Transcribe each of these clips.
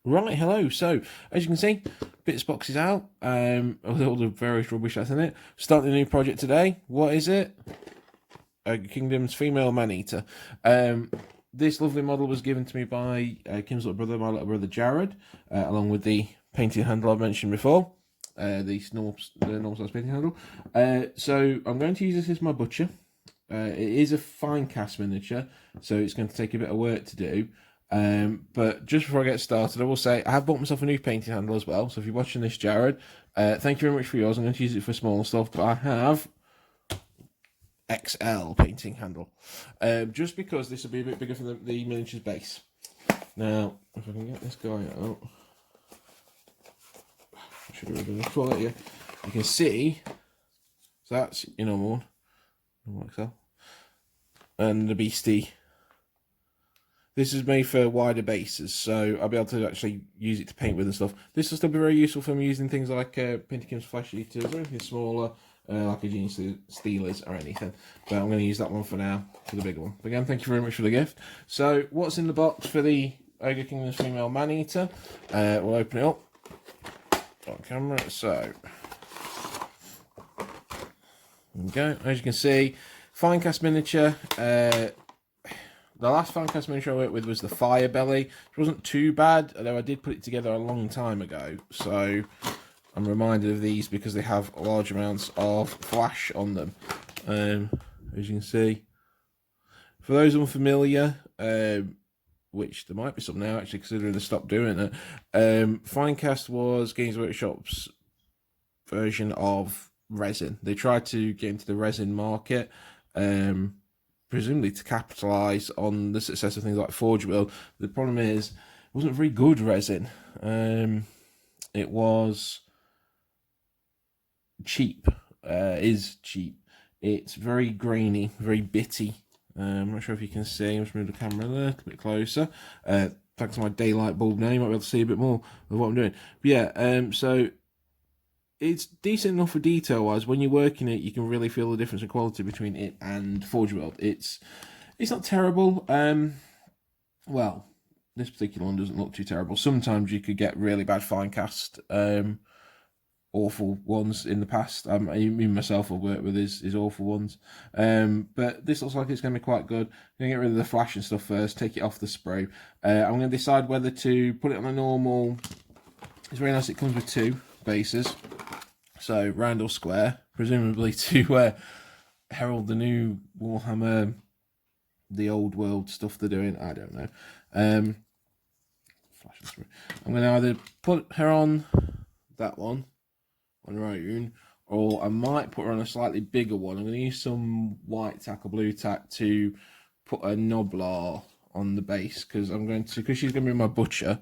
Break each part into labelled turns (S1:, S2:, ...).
S1: Right, hello. So, as you can see, Bits box is out, with all the various rubbish that's in it. Starting a new project today. What is it? Kingdom's Female Man-Eater. This lovely model was given to me by Kim's little brother, my little brother Jared, along with the painting handle I've mentioned before, the normal size painting handle. So I'm going to use this as my butcher. It is a finecast miniature, so it's going to take a bit of work to do. But just before I get started, I will say I have bought myself a new painting handle as well. So if you're watching this, Jared, thank you very much for yours. I'm going to use it for smaller stuff, but I have XL painting handle, just because this will be a bit bigger for the miniatures base. Now, if I can get this guy out, I should have done before that. Yeah, you can see. So that's your normal XL, and the beastie. This is made for wider bases, so I'll be able to actually use it to paint with and stuff. This will still be very useful for me using things like Pinterkins Flash Eaters or anything smaller, like a Genius Steelers or anything. But I'm going to use that one for now, for the bigger one. But again, thank you very much for the gift. So, what's in the box for the Ogre Kingdom's Female Man-Eater? We'll open it up on camera. So, there we go. As you can see, finecast miniature. The last finecast miniature I worked with was the Fire Belly. It wasn't too bad, although I did put it together a long time ago. So I'm reminded of these because they have large amounts of flash on them. As you can see. For those unfamiliar, which there might be some now actually considering they stopped doing it, finecast was Games Workshop's version of resin. They tried to get into the resin market. Presumably to capitalise on the success of things like Forge World. The problem is, it wasn't very good resin. It was cheap. Is cheap. It's very grainy, very bitty. I'm not sure if you can see. I'm just move the camera a little bit closer. Thanks to my daylight bulb now, you might be able to see a bit more of what I'm doing. But yeah, so it's decent enough for detail wise. When you're working it, you can really feel the difference in quality between it and Forge World. It's not terrible. Well, this particular one doesn't look too terrible. Sometimes you could get really bad finecast, awful ones in the past. Me myself have worked with his awful ones. But this looks like it's going to be quite good. I'm going to get rid of the flash and stuff first, take it off the spray. I'm going to decide whether to put it on a normal. It's very nice, it comes with two bases. So, round or square, presumably to herald the new Warhammer, the old world stuff they're doing. I don't know. I'm going to either put her on that one, on her own, or I might put her on a slightly bigger one. I'm going to use some white tack or blue tack to put a Noblar on the base, because she's going to be my butcher.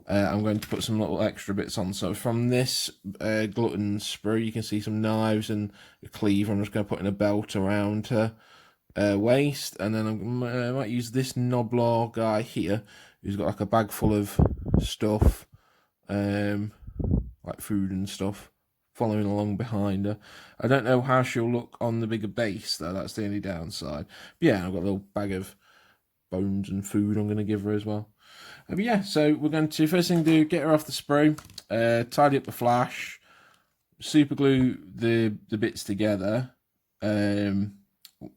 S1: I'm going to put some little extra bits on. So from this glutton sprue, you can see some knives and a cleaver. I'm just going to put in a belt around her waist, and then I might use this Noblar guy here, who's got like a bag full of stuff, like food and stuff, following along behind her. I don't know how she'll look on the bigger base though. That's the only downside. But yeah, I've got a little bag of bones and food I'm going to give her as well. But yeah, so we're going to first thing do, get her off the sprue, tidy up the flash, super glue the bits together, and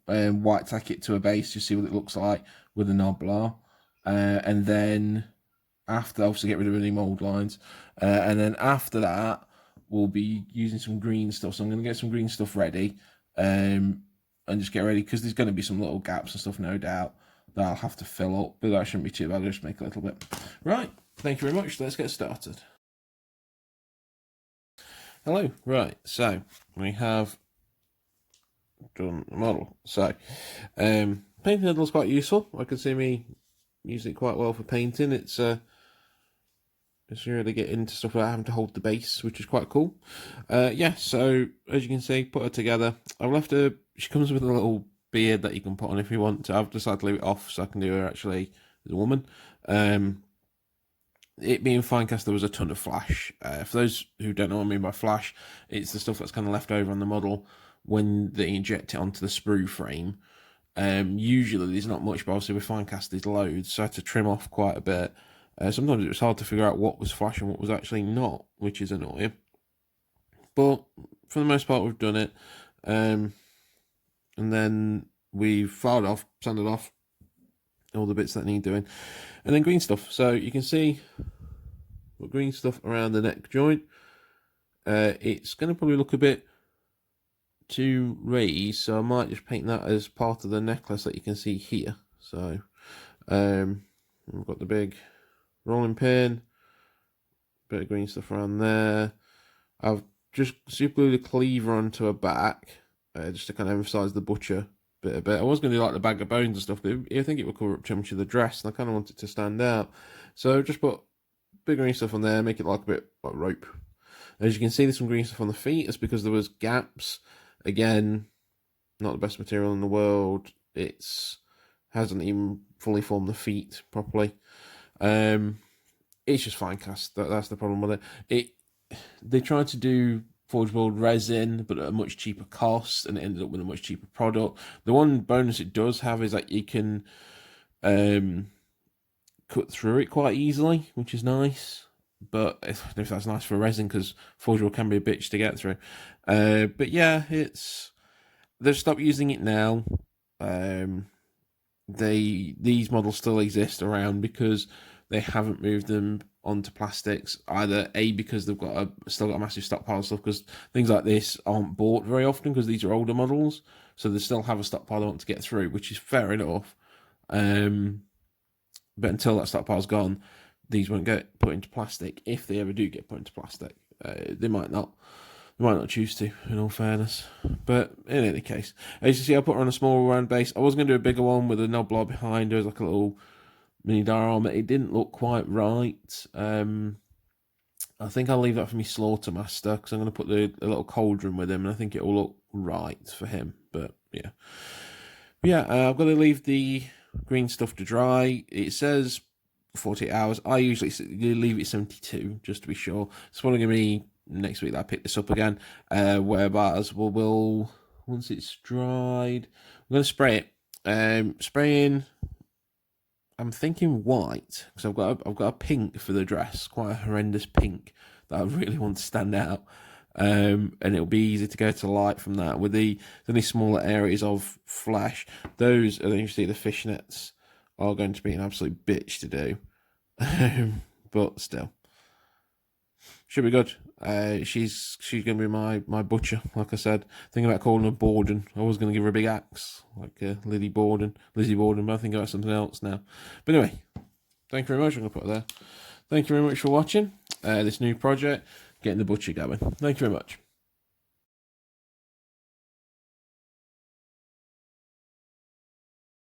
S1: white tack it to a base to see what it looks like with a Noblar, and then after, obviously get rid of any mold lines, and then after that we'll be using some green stuff. So I'm going to get some green stuff ready, and just get ready, because there's going to be some little gaps and stuff, no doubt, that I'll have to fill up, but that shouldn't be too bad. I'll just make a little bit. Right, thank you very much. Let's get started. Hello. Right, so we have done the model. So, painting handle is quite useful. I can see me using it quite well for painting. It's really get into stuff without having to hold the base, which is quite cool. Yeah, so as you can see, put her together. I've left her. She comes with a little beard that you can put on if you want to. I've decided to leave it off so I can do her actually as a woman. It being finecast, there was a ton of flash. For those who don't know what I mean by flash, it's the stuff that's kind of left over on the model when they inject it onto the sprue frame. Usually there's not much, but obviously with finecast there's loads, so I had to trim off quite a bit. Sometimes it was hard to figure out what was flash and what was actually not, which is annoying. But for the most part, we've done it. And then we've filed off, sanded off all the bits that need doing. And then green stuff. So you can see got green stuff around the neck joint. It's going to probably look a bit too raised, so I might just paint that as part of the necklace that you can see here. So we've got the big rolling pin, bit of green stuff around there. I've just super glued a cleaver onto a back, just to kind of emphasise the butcher bit a bit. I was going to do like the bag of bones and stuff, but I think it would cover up too much of the dress, and I kind of want it to stand out. So just put big green stuff on there, make it like a bit like rope. As you can see, there's some green stuff on the feet. It's because there was gaps. Again, not the best material in the world. It's hasn't even fully formed the feet properly. It's just finecast. That's the problem with it. They tried to do Forge World resin, but at a much cheaper cost, and it ended up with a much cheaper product. The one bonus it does have is that you can cut through it quite easily, which is nice. But if that's nice for resin, because Forge World can be a bitch to get through. But yeah, they've stopped using it now. These models still exist around because they haven't moved them onto plastics, either A, because they've still got a massive stockpile of stuff, because things like this aren't bought very often because these are older models, so they still have a stockpile they want to get through, which is fair enough. But until that stockpile's gone, these won't get put into plastic. If they ever do get put into plastic, they might not choose to, in all fairness. But in any case, as you see, I put her on a small round base. I was going to do a bigger one with a knob blob behind her as like a little mini diorama. It didn't look quite right. I think I'll leave that for me Slaughter Master, because I'm going to put a little cauldron with him, and I think it will look right for him. But yeah. I've got to leave the green stuff to dry. It says 48 hours. I usually leave it 72, just to be sure. It's probably going to be next week that I pick this up again, whereas we'll once it's dried, I'm going to spray it. Spraying, I'm thinking white, because I've got a pink for the dress, quite a horrendous pink that I really want to stand out. And it'll be easy to go to light from that. With the only smaller areas of flesh, those, and then you see the fishnets are going to be an absolute bitch to do. But still, should be good. She's going to be my butcher, like I said. Thinking about calling her Borden. I was going to give her a big axe, like Lizzie Borden, but I think about something else now. But anyway, thank you very much. I'm going to put it there. Thank you very much for watching this new project, getting the butcher going. Thank you very much.